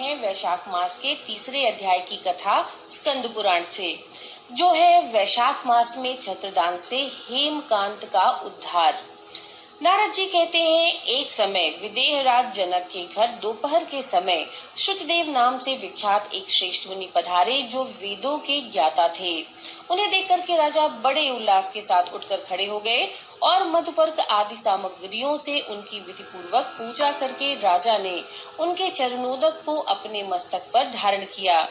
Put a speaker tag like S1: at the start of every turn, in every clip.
S1: हैं वैशाख मास के तीसरे अध्याय की कथा स्कंद पुराण से, जो है वैशाख मास में छत्रदान से हेमकांत का उद्धार। नारद जी कहते हैं, एक समय विदेहराज जनक के घर दोपहर के समय श्रुतदेव नाम से विख्यात एक श्रेष्ठ मुनि पधारे, जो वेदों के ज्ञाता थे। उन्हें देखकर के राजा बड़े उल्लास के साथ उठकर खड़े हो गए और मधुपर्क आदि सामग्रियों से उनकी विधि पूर्वक पूजा करके राजा ने उनके चरणोदक को अपने मस्तक पर धारण किया।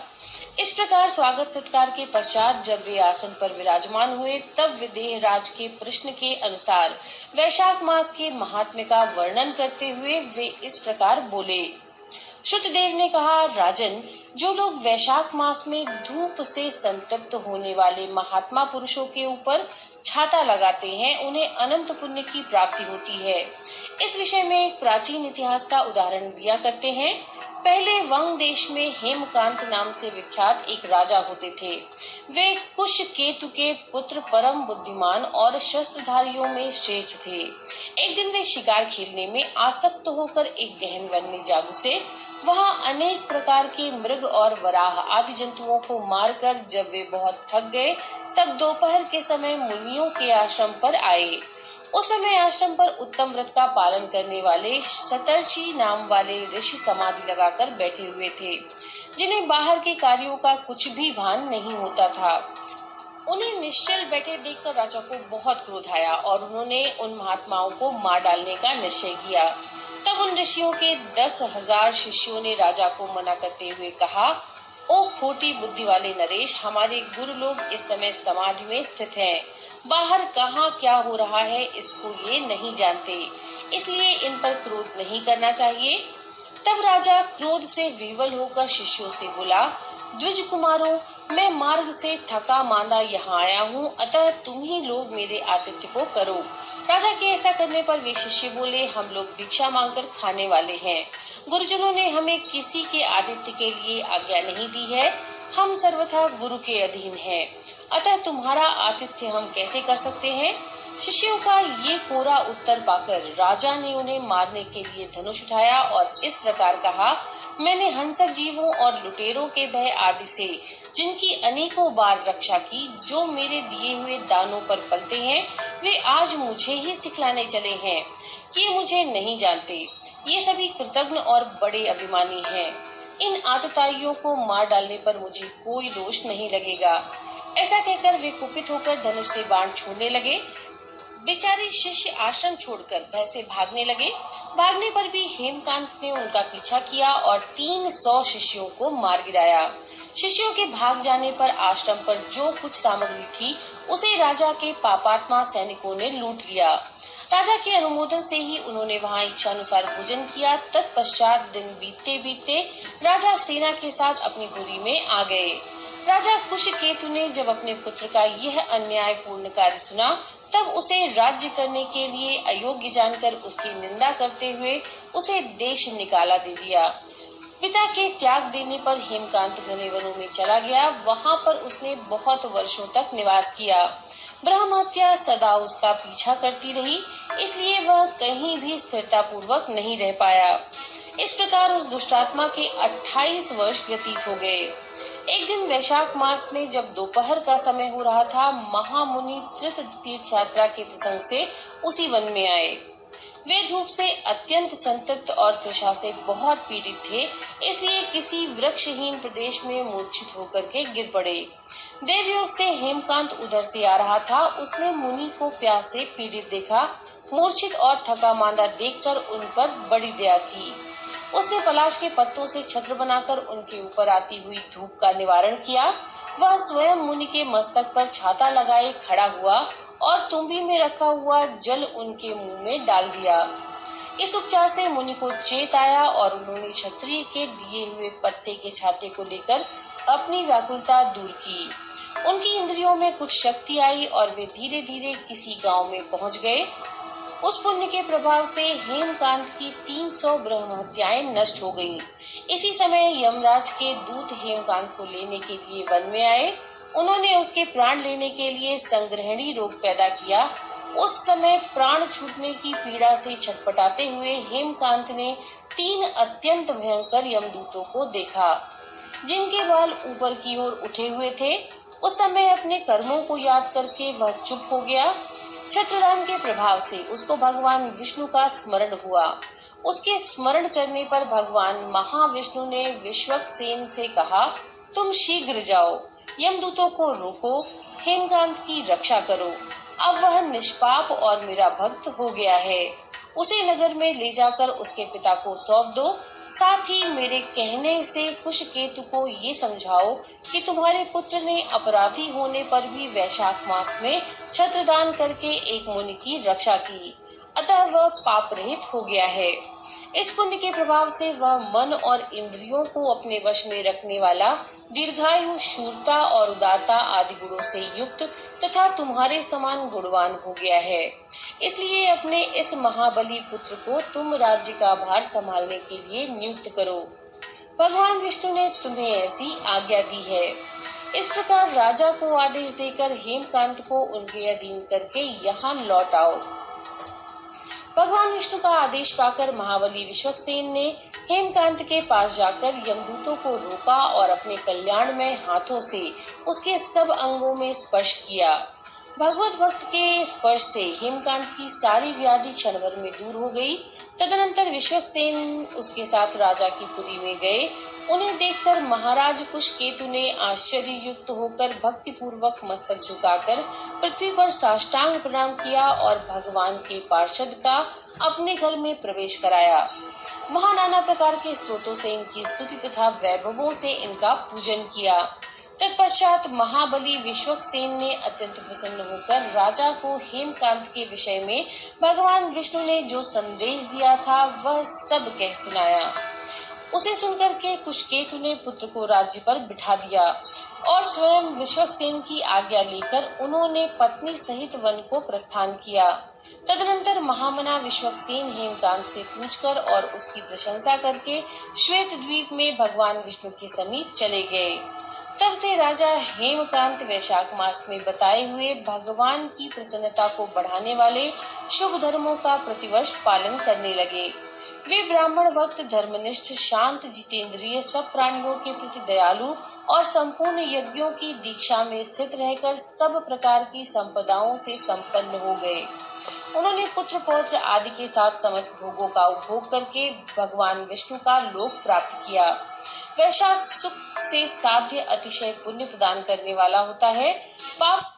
S1: इस प्रकार स्वागत सत्कार के पश्चात जब वे आसन पर विराजमान हुए, तब विदेहराज के प्रश्न के अनुसार वैशाख मास के महात्म्य का वर्णन करते हुए वे इस प्रकार बोले। श्रुतदेव ने कहा, राजन, जो लोग वैशाख मास में धूप से संतप्त होने वाले महात्मा पुरुषों के ऊपर छाता लगाते हैं, उन्हें अनंत पुण्य की प्राप्ति होती है। इस विषय में एक प्राचीन इतिहास का उदाहरण दिया करते हैं। पहले वंग देश में हेमकांत नाम से विख्यात एक राजा होते थे। वे कुश केतु के पुत्र, परम बुद्धिमान और शस्त्रधारियों में श्रेष्ठ थे। एक दिन वे शिकार खेलने में आसक्त होकर एक गहन वन में जा घुसे। वहां अनेक प्रकार के मृग और वराह आदि जंतुओं को मारकर जब वे बहुत थक गए, तब दोपहर के समय मुनियों के आश्रम पर आए। उस समय आश्रम पर उत्तम व्रत का पालन करने वाले शतर्षि नाम वाले ऋषि समाधि लगाकर बैठे हुए थे, जिन्हें बाहर के कार्यों का कुछ भी भान नहीं होता था। उन्हें निश्चल बैठे देखकर राजा को बहुत क्रोध आया और उन्होंने उन महात्माओं को मार डालने का निश्चय किया। तब उन ऋषियों के 10,000 शिष्यों ने राजा को मना करते हुए कहा, ओ खोटी बुद्धि वाले नरेश, हमारे गुरु लोग इस समय समाधि में स्थित हैं। बाहर कहाँ क्या हो रहा है इसको ये नहीं जानते, इसलिए इन पर क्रोध नहीं करना चाहिए। तब राजा क्रोध से विवल होकर शिष्यों से बोला, द्विज कुमारों, मैं मार्ग से थका मांदा यहाँ आया हूँ, अतः तुम ही लोग मेरे आतिथ्य को करो। राजा के ऐसा करने पर वे शिष्य बोले, हम लोग भिक्षा मांगकर खाने वाले हैं। गुरुजनों ने हमें किसी के आतिथ्य के लिए आज्ञा नहीं दी है। हम सर्वथा गुरु के अधीन हैं, अतः तुम्हारा आतिथ्य हम कैसे कर सकते हैं? शिष्यों का ये कोरा उत्तर पाकर राजा ने उन्हें मारने के लिए धनुष उठाया और इस प्रकार कहा, मैंने हिंसक जीवों और लुटेरों के भय आदि से जिनकी अनेकों बार रक्षा की, जो मेरे दिए हुए दानों पर पलते हैं, वे आज मुझे ही सिखलाने चले हैं। ये मुझे नहीं जानते, ये सभी कृतज्ञ और बड़े अभिमानी हैं। इन आतताइयों को मार डालने पर मुझे कोई दोष नहीं लगेगा। ऐसा कहकर वे कुपित होकर धनुष से बाण छोड़ने लगे। बेचारे शिष्य आश्रम छोड़कर भय से भागने लगे। भागने पर भी हेमकांत ने उनका पीछा किया और 300 शिष्यों को मार गिराया। शिष्यों के भाग जाने पर आश्रम पर जो कुछ सामग्री थी, उसे राजा के पापात्मा सैनिकों ने लूट लिया। राजा के अनुमोदन से ही उन्होंने वहां इच्छानुसार भोजन किया। तत्पश्चात दिन बीतते बीतते राजा सेना के साथ अपनी पुरी में आ गए। राजा कुश केतु ने जब अपने पुत्र का यह अन्यायपूर्ण कार्य सुना, तब उसे राज्य करने के लिए अयोग्य जानकर उसकी निंदा करते हुए उसे देश निकाला दे दिया। पिता के त्याग देने पर हेमकांत घने वनों में चला गया। वहां पर उसने बहुत वर्षों तक निवास किया। ब्रह्म हत्या सदा उसका पीछा करती रही, इसलिए वह कहीं भी स्थिरता पूर्वक नहीं रह पाया। इस प्रकार उस दुष्टात्मा के 28 वर्ष व्यतीत हो गए। एक दिन वैशाख मास में जब दोपहर का समय हो रहा था, महामुनि त्रित तीर्थ यात्रा के प्रसंग से उसी वन में आए। वे धूप से अत्यंत संतप्त और तृषा से बहुत पीड़ित थे, इसलिए किसी वृक्षहीन प्रदेश में मूर्छित होकर के गिर पड़े। देवयोग से हेमकांत उधर से आ रहा था। उसने मुनि को प्यास से पीड़ित देखा। मूर्छित और थका मांदा देखकर उन पर बड़ी दया की। उसने पलाश के पत्तों से छत्र बनाकर उनके ऊपर आती हुई धूप का निवारण किया। वह स्वयं मुनि के मस्तक पर छाता लगाए खड़ा हुआ और तुम्बी में रखा हुआ जल उनके मुंह में डाल दिया। इस उपचार से मुनि को चेत आया और उन्होंने क्षत्रिय के दिए हुए पत्ते के छाते को लेकर अपनी व्याकुलता दूर की। उनकी इंद्रियों में कुछ शक्ति आई और वे धीरे धीरे किसी गांव में पहुंच गए। उस पुण्य के प्रभाव से हेमकांत की 300 ब्रह्म हत्याएं नष्ट हो गईं। इसी समय यमराज के दूत हेमकांत को लेने के लिए वन में आए। उन्होंने उसके प्राण लेने के लिए संग्रहणी रोग पैदा किया। उस समय प्राण छूटने की पीड़ा से छटपटाते हुए हेमकांत ने 3 अत्यंत भयंकर यमदूतों को देखा, जिनके बाल ऊपर की ओर उठे हुए थे। उस समय अपने कर्मों को याद करके वह चुप हो गया। छत्रदान के प्रभाव से उसको भगवान विष्णु का स्मरण हुआ। उसके स्मरण करने पर भगवान महाविष्णु ने विश्वक्सेन से कहा, तुम शीघ्र जाओ, यमदूतों को रोको, हेमकांत की रक्षा करो। अब वह निष्पाप और मेरा भक्त हो गया है। उसे नगर में ले जाकर उसके पिता को सौंप दो। साथ ही मेरे कहने से कुशकेतु को ये समझाओ कि तुम्हारे पुत्र ने अपराधी होने पर भी वैशाख मास में छत्रदान करके एक मुनि की रक्षा की, अतः वह पाप रहित हो गया है। इस पुण्य के प्रभाव से वह मन और इंद्रियों को अपने वश में रखने वाला, दीर्घायु, शूरता और उदारता आदि गुणों से युक्त तथा तुम्हारे समान गुणवान हो गया है। इसलिए अपने इस महाबली पुत्र को तुम राज्य का भार संभालने के लिए नियुक्त करो। भगवान विष्णु ने तुम्हें ऐसी आज्ञा दी है। इस प्रकार राजा को आदेश देकर हेमकांत को उनके अधीन करके यहाँ लौट आओ। भगवान विष्णु का आदेश पाकर महाबली विश्वक्सेन ने हेमकांत के पास जाकर यमदूतों को रोका और अपने कल्याण में हाथों से उसके सब अंगों में स्पर्श किया। भगवत भक्त के स्पर्श से हेमकांत की सारी व्याधि क्षण भर में दूर हो गई। तदनंतर विश्वक्सेन उसके साथ राजा की पुरी में गए। उन्हें देखकर महाराज कुशकेतु ने आश्चर्य युक्त होकर भक्ति पूर्वक मस्तक झुकाकर पृथ्वी पर साष्टांग प्रणाम किया और भगवान के पार्षद का अपने घर में प्रवेश कराया। वहां नाना प्रकार के स्तोत्रों से इनकी स्तुति तथा वैभवों से इनका पूजन किया। तत्पश्चात महाबली विश्वक्सेन ने अत्यंत प्रसन्न होकर राजा को हेमकांत के विषय में भगवान विष्णु ने जो संदेश दिया था वह सब कह सुनाया। उसे सुनकर के कुशकेतु ने पुत्र को राज्य पर बिठा दिया और स्वयं विश्वक्सेन की आज्ञा लेकर उन्होंने पत्नी सहित वन को प्रस्थान किया। तदनंतर महामना विश्वक्सेन हेमकांत से पूछकर और उसकी प्रशंसा करके श्वेत द्वीप में भगवान विष्णु के समीप चले गए। तब से राजा हेमकांत वैशाख मास में बताए हुए भगवान की प्रसन्नता को बढ़ाने वाले शुभ धर्मों का प्रतिवर्ष पालन करने लगे। वे ब्राह्मण भक्त, धर्मनिष्ठ, शांत, जितेंद्रिय, सब प्राणियों के प्रति दयालु और संपूर्ण यज्ञों की दीक्षा में स्थित रहकर सब प्रकार की संपदाओं से संपन्न हो गए। उन्होंने पुत्र पौत्र आदि के साथ समस्त भोगों का उपभोग करके भगवान विष्णु का लोक प्राप्त किया। वैशाख सुख से साध्य अतिशय पुण्य प्रदान करने वाला होता है। पाप